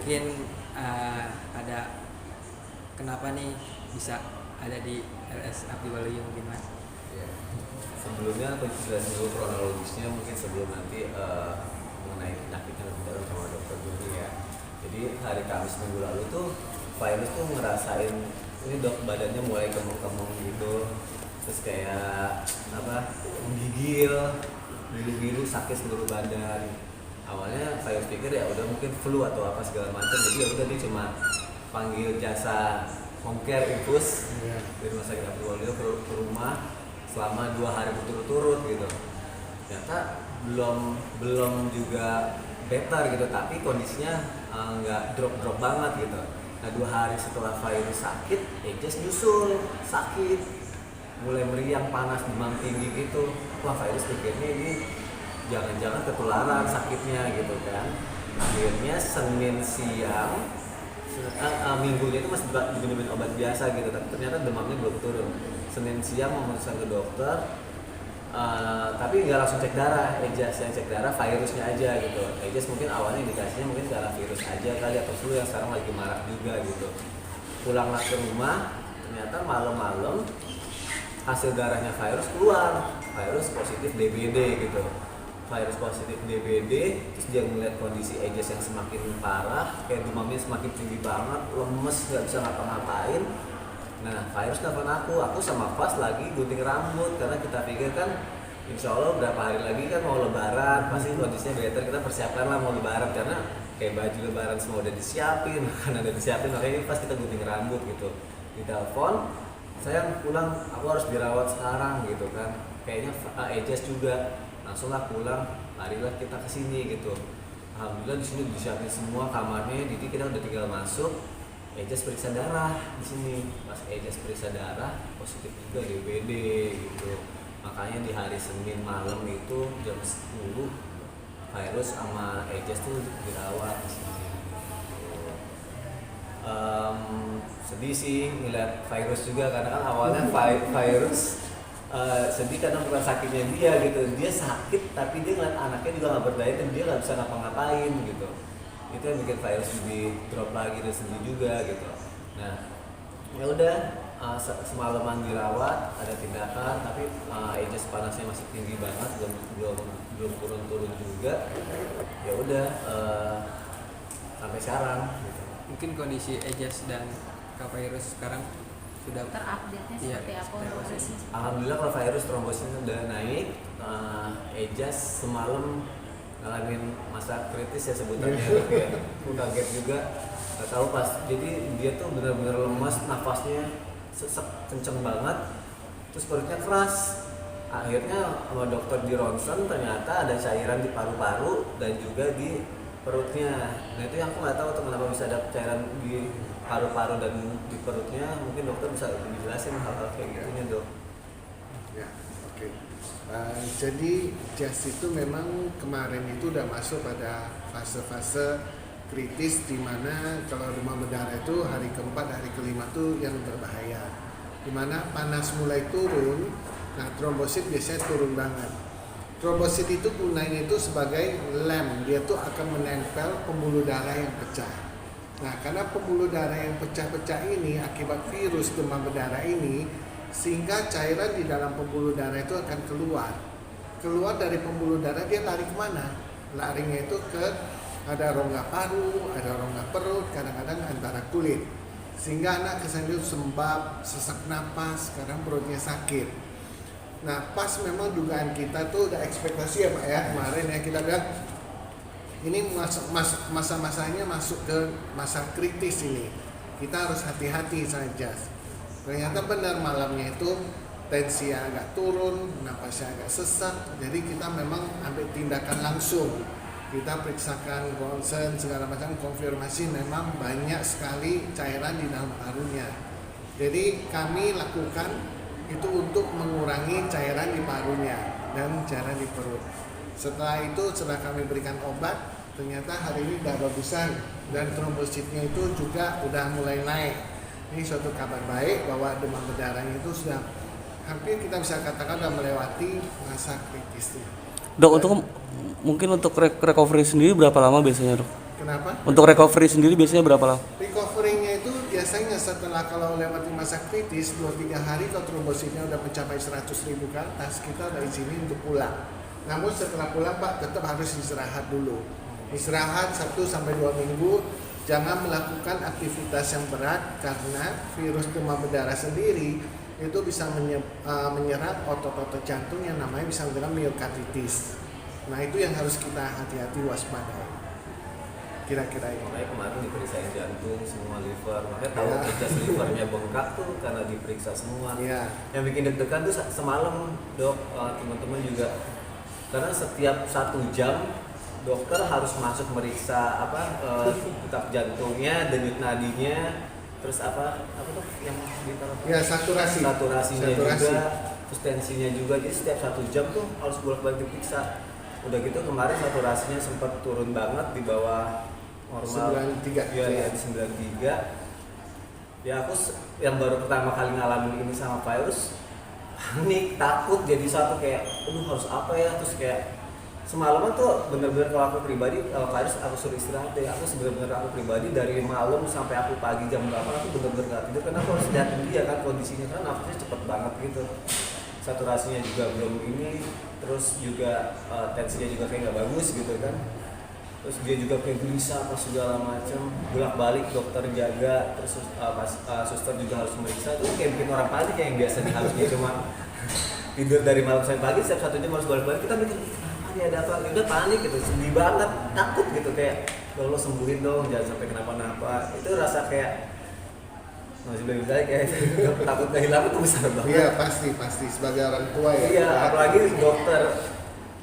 mungkin ada kenapa nih bisa ada di RS Abdi Waluyo mungkin Mas? Ya. Sebelumnya aku jelasin dulu kronologisnya mungkin sebelum nanti mengenai penyakitnya lebih dalam sama dokter Joni ya. Jadi hari Kamis minggu lalu tuh virus tuh ngerasain ini dok badannya mulai kemung-kemung gitu, terus kayak menggigil, biru-biru, sakit seluruh badan. Awalnya saya pikir ya udah mungkin flu atau apa segala macam, jadi ya udah dia cuma panggil jasa home care infus dari rumah sakit Abdi Waluyo ke rumah selama 2 hari berturut-turut gitu. Ternyata belum juga better gitu, tapi kondisinya nggak drop banget gitu. Nah 2 hari setelah virus sakit, Ejes nyusul sakit, mulai meriang, panas, demam tinggi gitu. Wah virus pikirnya ini jangan-jangan ketularan sakitnya gitu kan. Akhirnya Senin siang minggunya itu masih diminum obat biasa gitu, tapi ternyata demamnya belum turun. Senin siang memeriksa ke dokter, tapi nggak langsung cek darah, Ejas yang cek darah virusnya aja gitu. Ejas mungkin awalnya indikasinya mungkin karena virus aja kali atau flu yang sekarang lagi marak juga gitu. Pulanglah ke rumah, ternyata malam-malam hasil darahnya virus keluar, virus positif DBD gitu. Virus positif DBD, terus dia melihat kondisi Ejes yang semakin parah, kayak demamnya semakin tinggi banget, lemes, nggak bisa ngapa-ngapain. Nah, virus nelfon aku sama Fas lagi gunting rambut, karena kita pikir kan insya Allah berapa hari lagi kan mau lebaran, pasti kondisinya better, kita persiapkan lah mau lebaran, karena kayak baju lebaran semua udah disiapin, makanan udah disiapin, makanya ini pas kita gunting rambut gitu. Ditelepon, sayang pulang, aku harus dirawat sekarang gitu kan, kayaknya Ejes juga. Langsunglah pulang, larilah kita ke sini gitu. Alhamdulillah di sini disiapin semua kamarnya, jadi kita udah tinggal masuk. Ejes periksa darah di sini. Pas Ejes periksa darah positif juga DBD gitu. Makanya di hari Senin malam itu jam 10 virus sama Ejes tuh dirawat di sini. Sedih sih ngeliat virus juga, karena kan awalnya virus sedih karena bukan sakitnya dia gitu, dia sakit tapi dia ngeliat anaknya juga nggak berdaya dan dia nggak bisa ngapa-ngapain gitu. Itu yang bikin virus lebih drop lagi dan sedih juga gitu. Nah ya udah, semalaman dirawat, ada tindakan, tapi Ejes panasnya masih tinggi banget, belum turun juga. Ya udah, sampai sekarang gitu. Mungkin kondisi Ejas dan Kak Virus sekarang sudah terupdate-nya seperti apa untuk kondisi? Alhamdulillah kalau virus trombositnya sudah naik. Ejas semalam ngalamin masa kritis ya sebutannya. Aku kaget juga, nggak tahu pas, jadi dia tuh benar-benar lemas, nafasnya sesek kenceng banget, terus perutnya keras. Akhirnya sama dokter di ronsen, ternyata ada cairan di paru-paru dan juga di perutnya. Nah itu yang aku nggak tahu tuh kenapa bisa ada cairan di paru-paru dan di perutnya. Mungkin dokter bisa lebih jelasin hal-hal kayak gitunya dok. Ya, oke. Jadi Jas itu memang kemarin itu udah masuk pada fase-fase kritis, di mana kalau demam berdarah itu hari keempat, hari kelima tuh yang berbahaya. Di mana panas mulai turun, nah trombosit biasanya turun banget. Trombosit itu gunanya itu sebagai lem, dia tuh akan menempel pembuluh darah yang pecah. Nah, karena pembuluh darah yang pecah-pecah ini akibat virus demam berdarah ini, sehingga cairan di dalam pembuluh darah itu akan keluar dari pembuluh darah. Dia lari kemana? Larinya itu ke ada rongga paru, ada rongga perut, kadang-kadang antara kulit, sehingga anak kesannya sembab, sesak napas, kadang perutnya sakit. Nah, pas memang dugaan kita tuh udah ekspektasi ya Pak ya, kemarin ya kita bilang ini masa-masanya masuk ke masa kritis ini, kita harus hati-hati saja. Ternyata benar, malamnya itu tensi agak turun, napasnya agak sesak, jadi kita memang ambil tindakan langsung. Kita periksakan ronsen segala macam, konfirmasi memang banyak sekali cairan di dalam parunya. Jadi kami lakukan itu untuk mengurangi cairan di parunya dan cairan di perut. Setelah itu, setelah kami berikan obat, ternyata hari ini udah bagusan dan trombositnya itu juga udah mulai naik. Ini suatu kabar baik bahwa demam berdarahnya itu sudah hampir kita bisa katakan sudah melewati masa kritisnya. Dok, untuk mungkin untuk recovery sendiri berapa lama biasanya dok? Kenapa? Untuk recovery sendiri biasanya berapa lama? Recovery-nya itu biasanya setelah kalau lewat masa kritis 2-3 hari kalau trombositnya udah mencapai 100.000 ke atas, kita udah izinin untuk pulang. Namun setelah pulang Pak tetap harus istirahat dulu. Istirahat 1-2 minggu, jangan melakukan aktivitas yang berat karena virus demam berdarah sendiri itu bisa menyerang otot-otot jantung yang namanya bisa menyerang miokarditis. Nah itu yang harus kita hati-hati waspadai. Kira-kira ini. Makanya kemarin diperiksain jantung, semua liver. Makanya tahu ajas livernya bengkak tuh karena diperiksa semua. Iya. Yang bikin deg-degan tuh semalam dok, teman-teman juga. Karena setiap 1 jam dokter harus masuk meriksa detak jantungnya, denyut nadinya, terus apa tuh yang ditaruh? Ya saturasinya juga, terus tensinya juga. Jadi setiap 1 jam tuh harus bolak-balik diperiksa. Udah gitu kemarin saturasinya sempat turun banget di bawah normal 93. Ya, di 93. Ya aku yang baru pertama kali ngalamin ini sama virus, panik, takut, jadi satu kayak aduh harus apa ya, terus kayak semalaman tuh bener-bener kalau aku pribadi, kalau virus aku suruh istirahat deh. Aku bener-bener aku pribadi dari malam sampai aku pagi jam 8 aku bener-bener gak tidur karena aku harus liatin dia kan kondisinya, kan nafasnya cepet banget gitu, saturasinya juga belum ini, terus juga tensinya juga kayak gak bagus gitu kan. Terus dia juga kayak gelisah apa segala macam, bolak-balik dokter jaga, terus suster juga harus meriksa. Itu kayak bikin orang panik yang biasanya harusnya cuma tidur dari malam sampai pagi, setiap 1 jam harus bolak-balik. Kita mikir kenapa nih, ada apa? Udah panik gitu, sedih banget, takut gitu kayak lo sembuhin dong, jangan sampai kenapa-napa. Itu rasa kayak masih belum bisa kayak takut kehilangan itu besar banget. Iya pasti sebagai orang tua ya. Iya, apalagi dokter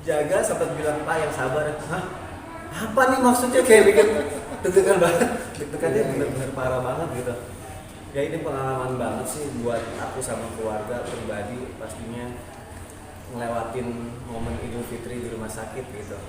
jaga sempat bilang Pak yang sabar. Hah? Apa nih maksudnya, kayak bikin deg-degan banget, deg-degannya benar-benar parah banget gitu. Ya ini pengalaman banget sih buat aku sama keluarga pribadi, pastinya ngelewatin momen Idul Fitri di rumah sakit gitu,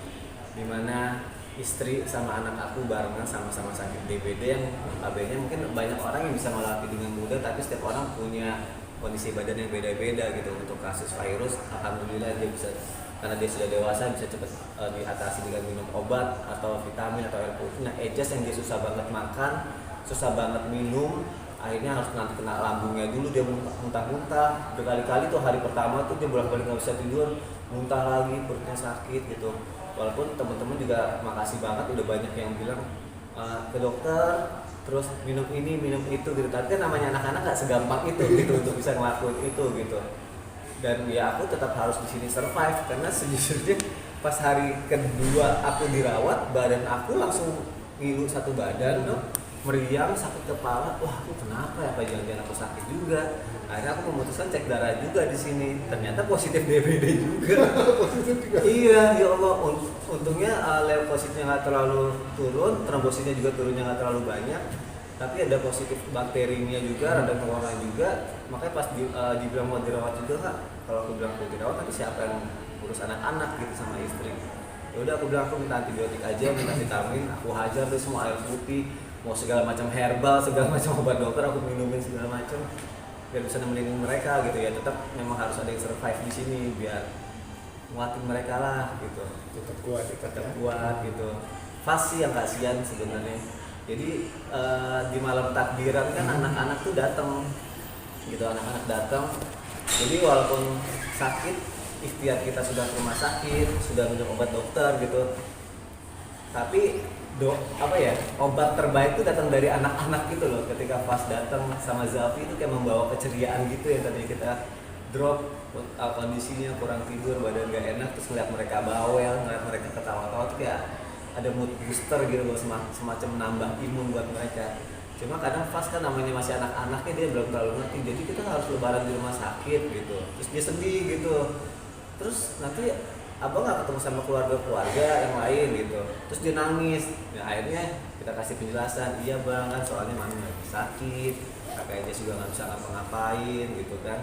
dimana istri sama anak aku barengan sama-sama sakit DBD yang notabene mungkin banyak orang yang bisa melewati dengan mudah, tapi setiap orang punya kondisi badan yang beda-beda gitu. Untuk kasus virus, alhamdulillah dia bisa, karena dia sudah dewasa, bisa cepat diatasi dengan minum obat atau vitamin atau air putih. Nah Ejas yang dia susah banget makan, susah banget minum, akhirnya harus nanti kena lambungnya dulu, dia muntah-muntah berkali-kali tuh. Hari pertama tuh dia bolak-balik nggak bisa tidur, muntah lagi, perutnya sakit gitu. Walaupun teman-teman juga makasih banget udah banyak yang bilang ke dokter, terus minum ini minum itu gitu. Tapi kan namanya anak-anak nggak segampang itu gitu untuk bisa ngelakuin itu gitu. Dan ya aku tetap harus di sini survive, karena sejujurnya pas hari kedua aku dirawat, badan aku langsung ngilu satu badan dong, meriang, sakit kepala. Wah aku kenapa ya, apa jangan-jangan aku sakit juga. Akhirnya aku memutuskan cek darah juga di sini, ternyata positif DBD juga. Positif juga. Iya, ya Allah, untungnya leukositnya nggak terlalu turun, trombositnya juga turunnya nggak terlalu banyak, tapi ada positif bakterinya juga, radang corona juga. Makanya pas dibilang mau dirawat juga nggak, kalau aku bilang mau dirawat tapi siapa yang urus anak-anak gitu sama istri. Ya udah aku bilang aku minta antibiotik aja, minta vitamin, aku hajar tuh semua air putih, mau segala macam herbal, segala macam obat dokter aku minumin segala macam biar bisa nemenin mereka gitu ya. Tetap memang harus ada yang survive di sini biar nguatin mereka lah gitu. Tetap kuat Gitu. Pas sih yang kasihan sebenarnya. Jadi di malam takbiran kan anak-anak tuh datang gitu, anak-anak datang. Jadi walaupun sakit, ikhtiar kita sudah ke rumah sakit, sudah minum obat dokter gitu, tapi obat terbaik itu datang dari anak-anak gitu loh. Ketika pas datang sama Zafi itu kayak membawa keceriaan gitu, yang tadi kita drop kondisinya kurang tidur, badan gak enak, terus ngeliat mereka bawel, ngeliat mereka ketawa-tawa tuh kayak ada mood booster gitu loh, semacam nambah imun buat mereka. Cuma kadang pas kan namanya masih anak-anaknya, dia belum terlalu ngerti, jadi kita harus lebaran di rumah sakit gitu, terus dia sedih gitu, terus nanti abang nggak ketemu sama keluarga yang lain gitu, terus dia nangis. Nah, akhirnya kita kasih penjelasan, iya bang kan soalnya mami lagi sakit, kakaknya juga nggak bisa ngapa-ngapain gitu kan.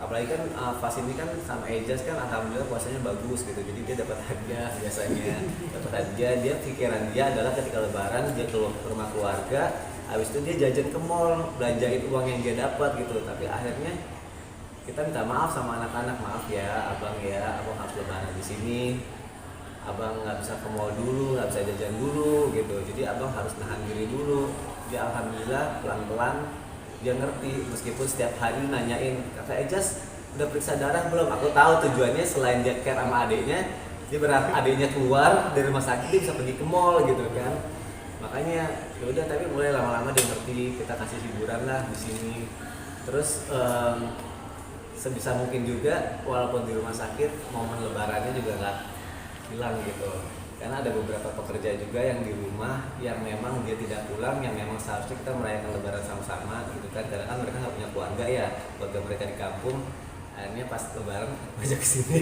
Apalagi kan pas ini kan sama Ejas kan alhamdulillah puasanya bagus gitu, jadi dia dapat hadiah biasanya, dapat hadiah. Dia pikiran dia adalah ketika lebaran dia keluar ke rumah keluarga, habis itu dia jajan ke mall, belanjain uang yang dia dapat gitu. Tapi akhirnya kita minta maaf sama anak-anak, maaf ya abang harus lebaran di sini, abang nggak bisa ke mall dulu, nggak bisa jajan dulu gitu, jadi abang harus nahan diri dulu. Dia alhamdulillah pelan-pelan dia ngerti, meskipun setiap hari nanyain, kakak Ejas udah periksa darah belum? Aku tahu tujuannya selain dia care sama adiknya, dia berharap adiknya keluar dari rumah sakit dia bisa pergi ke mall gitu kan. Makanya ya udah, tapi mulai lama-lama dia ngerti, kita kasih hiburan lah di sini. Terus sebisa mungkin juga walaupun di rumah sakit momen lebarannya juga nggak hilang gitu, karena ada beberapa pekerja juga yang di rumah yang memang dia tidak pulang, yang memang seharusnya kita merayakan lebaran sama-sama gitu kan, karena kan mereka nggak punya keluarga ya, keluarga mereka di kampung, akhirnya pas lebaran ngajak kesini.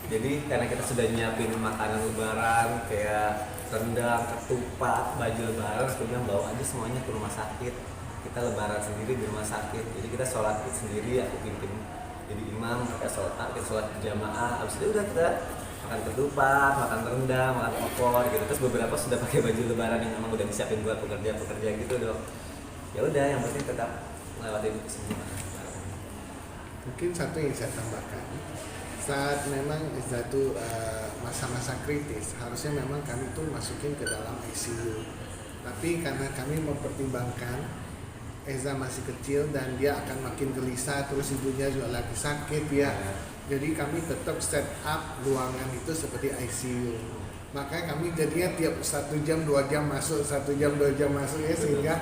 Jadi karena kita sudah nyiapin makanan lebaran kayak rendang, ketupat, baju lebaran, aku bilang bawa aja semuanya ke rumah sakit, kita lebaran sendiri di rumah sakit. Jadi kita sholat id sendiri, aku pimpin jadi imam, kita sholat berjamaah, abis itu udah kita makan ketupat, makan rendang, makan opor gitu. Terus beberapa sudah pakai baju lebaran yang memang udah disiapin buat pekerja-pekerja gitu dong. Ya udah, yang penting tetap ngelewatin semua. Mungkin satu yang saya tambahkan, saat memang itu masa-masa kritis, harusnya memang kami tuh masukin ke dalam ICU. Tapi karena kami mempertimbangkan Eza masih kecil dan dia akan makin gelisah, terus ibunya juga lagi sakit ya. Jadi kami tetap set up ruangan itu seperti ICU. Makanya kami jadinya tiap 1 jam 2 jam masuk, 1 jam 2 jam masuk ya, sehingga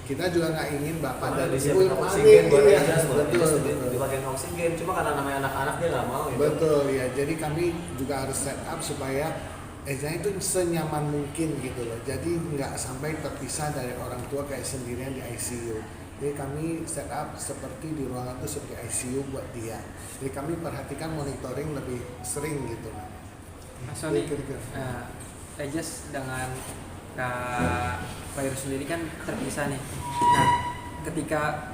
kita juga nggak ingin bapak dan ibu oksigen buat ya. Ejas, Betul, dipakai oksigen. Cuma karena namanya anak-anak dia nggak mau. Gitu. Betul ya. Jadi kami juga harus set up supaya Eza itu senyaman mungkin gitu loh. Jadi nggak sampai terpisah dari orang tua kayak sendirian di ICU. Jadi kami set up seperti di ruangan itu seperti ICU buat dia. Jadi kami perhatikan monitoring lebih sering gitu. Mas Sony, Kira-kira. Ejas dengan Kak Virus sendiri kan terpisah nih. Nah, ketika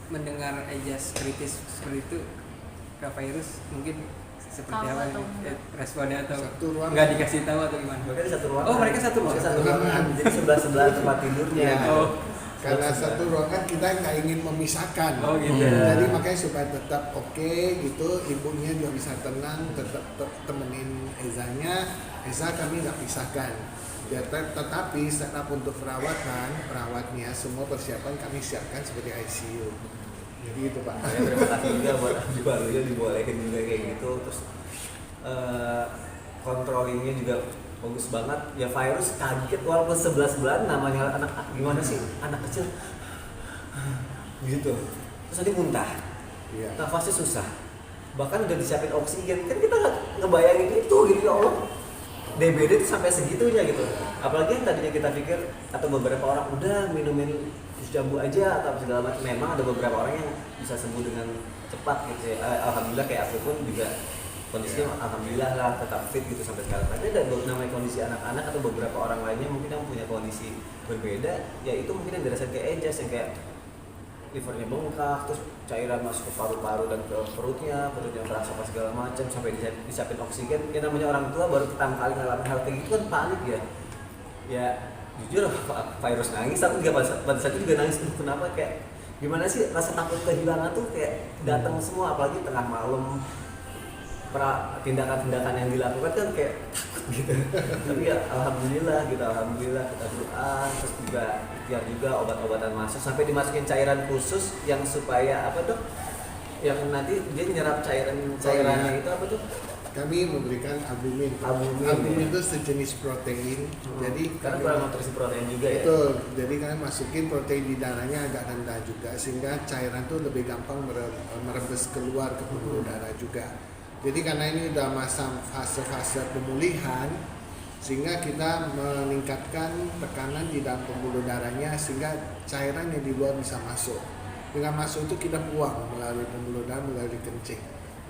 mendengar Ejas kritis seperti itu, Kak Virus mungkin seperti Tahu apa atau nih enggak? responnya, atau Satu ruangan. nggak dikasih tahu atau gimana? Mereka di satu ruangan. Oh, mereka satu ruangan. Mereka satu ruangan. Jadi sebelah tempat tidurnya. Ya. Oh. Karena satu ruangan kita nggak ingin memisahkan. Oh, gitu. Jadi makanya supaya tetap oke gitu, ibunya juga bisa tenang, tetap temenin Ezanya. Eza kami nggak pisahkan. Ya, tetapi setup untuk perawatnya semua persiapan kami siapkan seperti ICU. Jadi itu Pak. Saya terima kasih juga buat Abdi Balunya dibolehin juga kayak gitu. Terus controllingnya juga bagus banget. Ya Virus kaget walaupun 11 bulan, namanya anak gimana sih anak kecil gitu. Terus tadi muntah, Iya. nafasnya susah. Bahkan udah disiapin oksigen, kan kita nggak ngebayangin itu gitu ya Allah. DBD itu sampai segitunya gitu. Apalagi yang tadinya kita pikir atau beberapa orang udah minumin jus jambu aja atau segala macam. Memang ada beberapa orang yang bisa sembuh dengan cepat gitu ya. Alhamdulillah kayak aku pun juga kondisinya alhamdulillah lah tetap fit gitu sampai sekarang. Tapi ada namanya kondisi anak-anak atau beberapa orang lainnya mungkin yang punya kondisi berbeda, ya itu mungkin yang dirasain kayak Ejas yang kayak livernya bengkak, terus cairan masuk ke paru-paru dan ke perutnya keras apa segala macam sampai disiapin oksigen. Ya namanya orang tua baru pertama kali ngalamin hal kayak gitu kan panik ya. Ya jujur Virus nangis, aku juga pada saat itu juga nangis. Kenapa kayak gimana sih rasa takut kehilangan tuh kayak datang semua, apalagi tengah malam. Tindakan-tindakan yang dilakukan kan kayak takut gitu. Tapi ya alhamdulillah kita doa, terus juga ikhtiar juga obat-obatan masuk sampai dimasukin cairan khusus yang supaya apa tuh yang nanti dia nyerap cairannya itu apa tuh? Kami memberikan albumin. Albumin, Itu sejenis protein. Jadi karena kurang nutrisi protein juga ya. Betul. Jadi kalian masukin protein di darahnya agak rendah juga sehingga cairan tuh lebih gampang merebes keluar ke pembuluh darah juga. Jadi karena ini udah fase-fase pemulihan, sehingga kita meningkatkan tekanan di dalam pembuluh darahnya sehingga cairan yang di luar bisa masuk. Dengan masuk itu kita buang melalui pembuluh darah, melalui kencing.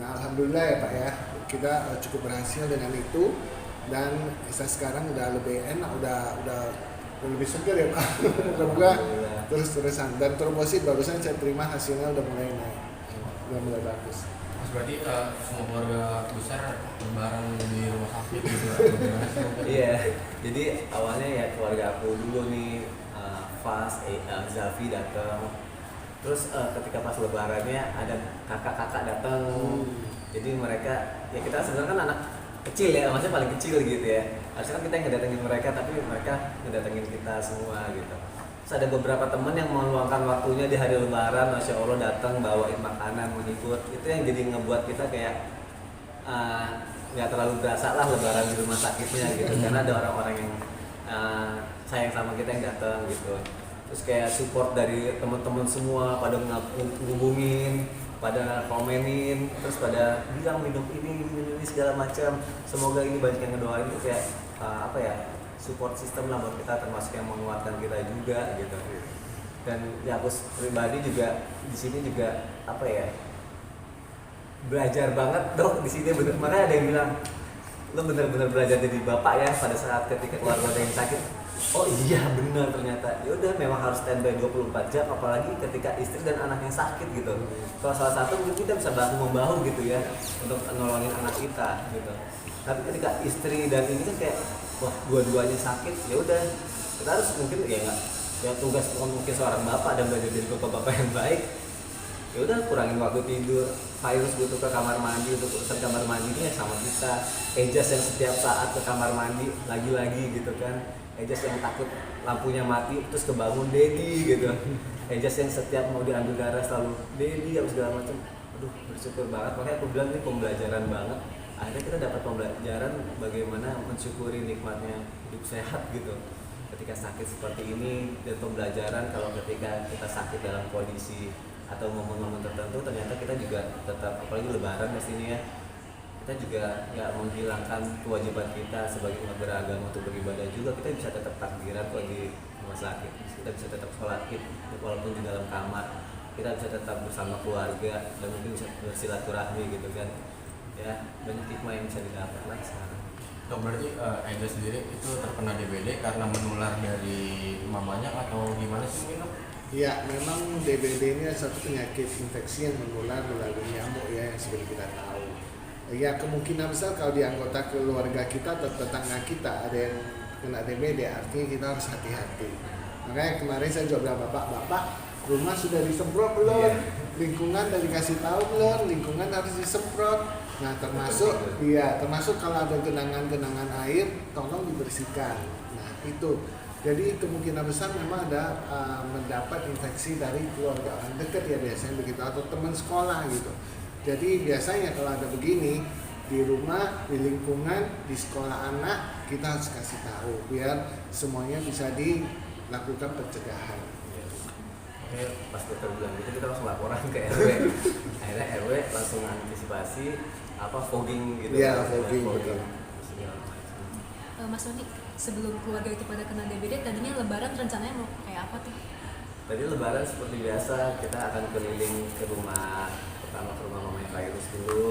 Nah alhamdulillah ya Pak ya, kita cukup berhasil dengan itu dan saya sekarang udah lebih enak, udah lebih segar ya Pak. Semoga terus-terusan dan trombosit barusan saya terima hasilnya udah mulai naik, udah mulai bagus. Berarti semua keluarga besar lebaran di rumah sakit gitu. Iya, jadi awalnya ya keluarga aku dulu nih, Fas, Zafi datang. Terus ketika pas lebarannya ada kakak-kakak datang. Jadi mereka ya kita sebenarnya kan anak kecil ya, maksudnya paling kecil gitu ya. Harusnya kan kita yang ngedatengin mereka, tapi mereka ngedatengin kita semua gitu. Terus ada beberapa teman yang meluangkan waktunya di hari Lebaran, Masya Allah datang bawain makanan, menghibur. Itu yang jadi ngebuat kita kayak nggak terlalu berasa lah Lebaran di rumah sakitnya gitu, karena ada orang-orang yang sayang sama kita yang datang gitu. Terus kayak support dari teman-teman semua pada ngubungin, pada komenin, terus pada bilang minum ini segala macam. Semoga ini banyak yang ngedoain, itu kayak apa ya, support system lah buat kita, termasuk yang menguatkan kita juga gitu. Dan ya aku pribadi juga di sini juga apa ya, belajar banget dok di sini. Makanya ada yang bilang lo bener-bener belajar jadi bapak ya pada saat ketika keluarga ada yang sakit. Oh iya benar ternyata. Ya udah memang harus standby 24 jam, apalagi ketika istri dan anak yang sakit gitu. Kalau salah satu mungkin kita bisa bahu membahu gitu ya untuk nolongin anak kita gitu. Tapi ketika istri dan ini kan kayak wah dua-duanya sakit, ya udah kita harus mungkin ya nggak, ya tugas mungkin seorang bapak dan belajar jadi bapak-bapak yang baik. Ya udah kurangin waktu tidur. Virus butuh ke kamar mandi, untuk urusan kamar mandi ini ya sama kita. Ejas yang setiap saat ke kamar mandi lagi-lagi gitu kan. Ejas yang takut lampunya mati terus kebangun Dedi gitu. Ejas yang setiap mau diambil darah selalu Dedi apa segala macam. Aduh bersyukur banget, makanya aku bilang ini pembelajaran banget. Akhirnya kita dapat pembelajaran bagaimana mensyukuri nikmatnya hidup sehat gitu ketika sakit seperti ini, dan pembelajaran kalau ketika kita sakit dalam kondisi atau momen-momen tertentu ternyata kita juga tetap, apalagi lebaran pastinya ya, kita juga nggak menghilangkan kewajiban kita sebagai umat beragama untuk beribadah juga. Kita bisa tetap takbiran kok di rumah sakit, kita bisa tetap sholat id walaupun di dalam kamar, kita bisa tetap bersama keluarga dan mungkin bisa bersilaturahmi gitu kan ya. Banyak hikmah yang bisa didapat lah sekarang. Dok, berarti Eja sendiri itu terkena DBD karena menular dari mamanya atau gimana sih dok? Ya, memang DBD ini satu penyakit infeksi yang menular melalui nyamuk ya, yang seperti kita tahu. Ya, kemungkinan besar kalau di anggota keluarga kita atau tetangga kita ada yang kena DBD, artinya kita harus hati-hati. Makanya kemarin saya juga bilang, Bapak, rumah sudah disemprot belum? Lingkungan udah dikasih tahu belum? Lingkungan harus disemprot. Nah, termasuk kalau ada genangan-genangan air, tolong dibersihkan. Nah, itu. Jadi kemungkinan besar memang ada mendapat infeksi dari keluarga orang dekat ya biasanya begitu, atau teman sekolah gitu. Jadi biasanya kalau ada begini di rumah, di lingkungan, di sekolah anak, kita harus kasih tahu biar semuanya bisa dilakukan pencegahan. Oke, pas dokter bilang gitu kita langsung laporan ke RW. Akhirnya RW langsung antisipasi fogging gitu. Iya, fogging betul. Mas Doni, sebelum keluarga itu pada kena DBD, tadinya lebaran rencananya mau kayak apa tuh? Tadi lebaran seperti biasa kita akan keliling ke rumah, pertama ke rumah mamanya Virus dulu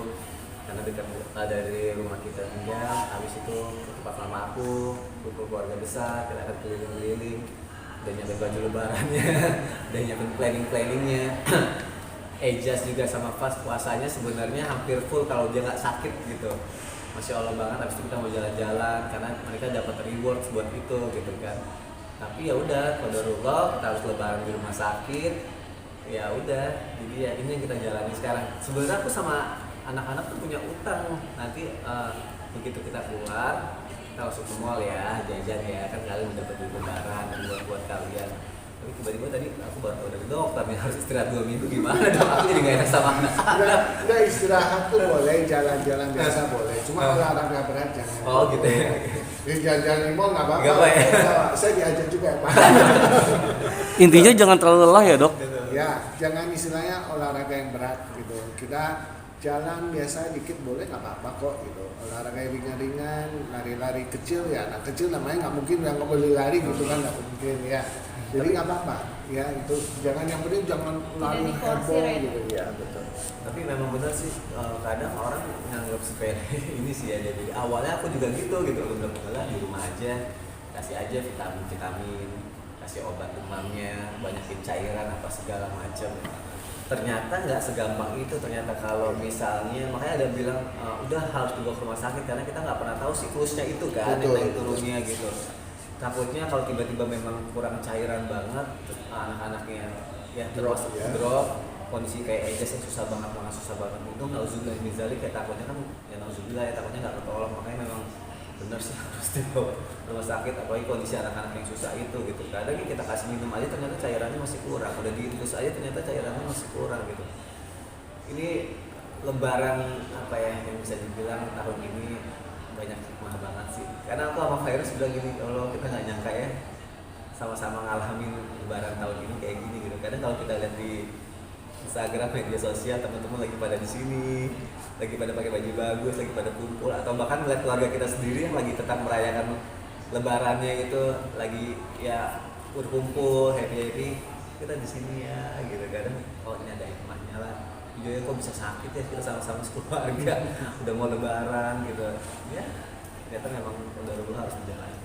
karena dekat dari rumah kita tinggal. Habis itu ke tempat mama aku, kumpul keluarga besar, kita akan keliling-keliling dan nyiapin baju lebarannya dan nyiapin planning-planningnya. Ejas juga sama Fas puasanya sebenarnya hampir full kalau dia nggak sakit gitu. Masya Allah banget. Habis itu kita mau jalan-jalan karena mereka dapat reward buat itu gitu kan. Tapi ya udah, qadarullah kita harus lebaran di rumah sakit. Ya udah, jadi ya ini yang kita jalani sekarang. Sebenarnya aku sama anak-anak tuh punya utang. Nanti begitu kita keluar, kita langsung ke mall ya, jajan ya, kan kalian udah dapat duit lebaran dan buat kalian. Tapi tiba-tiba tadi aku baru tahu dari dokter nih harus istirahat 2 minggu, gimana dong? Aku jadi gak enak sama anak-anak. Enggak, istirahat tuh boleh, jalan-jalan biasa boleh, cuma olahraga berat jangan. Oh gitu ya. Jalan-jalan di mall nggak apa-apa. Nggak apa ya? Saya diajak juga ya Pak. Intinya jangan terlalu lelah ya dok. Ya, jangan istilahnya olahraga yang berat gitu. Kita jalan biasa dikit boleh, nggak apa-apa kok gitu. Olahraga yang ringan-ringan, lari-lari kecil ya. Anak kecil namanya nggak mungkin yang nggak boleh lari gitu kan, nggak mungkin ya. Jadi nggak apa-apa ya, itu jangan, yang penting jangan lari heboh gitu ya. Betul. Tapi memang benar sih, kadang orang nganggap sepele ini sih ya. Jadi awalnya aku juga gitu aku bilang di rumah aja, kasih aja vitamin, kasih obat demamnya, banyakin cairan apa segala macam. Ternyata nggak segampang itu. Ternyata kalau misalnya, makanya ada bilang udah harus dibawa ke rumah sakit karena kita nggak pernah tahu siklusnya itu kan, naik turunnya gitu. Takutnya kalau tiba-tiba memang kurang cairan banget, terus anak-anaknya ya terus drop, kondisi kayak Ejas yang susah banget itu nauzubillah min dzalik, kayak takutnya kan ya nauzubillah ya takutnya nggak ketolong, makanya memang benar sih harus dibawa rumah sakit, apalagi kondisi anak-anak yang susah itu gitu. Kadang kita kasih minum aja ternyata cairannya masih kurang, udah diinfus aja ternyata cairannya masih kurang gitu. Ini lebaran apa ya yang bisa dibilang tahun ini banyak hikmah banget sih, karena aku sama virus bilang gini, kalau kita nggak nyangka ya sama-sama ngalamin lebaran tahun ini kayak gini gitu. Kadang kalau kita lihat di Instagram, media sosial, teman-teman lagi pada di sini, lagi pada pakai baju bagus, lagi pada kumpul, atau bahkan melihat keluarga kita sendiri yang lagi tetap merayakan lebarannya itu lagi ya berkumpul happy, kita di sini ya gitu. Kadang oh ini ada hikmahnya lah, iya kok bisa sakit ya, kita sama-sama sekeluarga udah mau lebaran gitu ya, ternyata memang udah harus berjalan.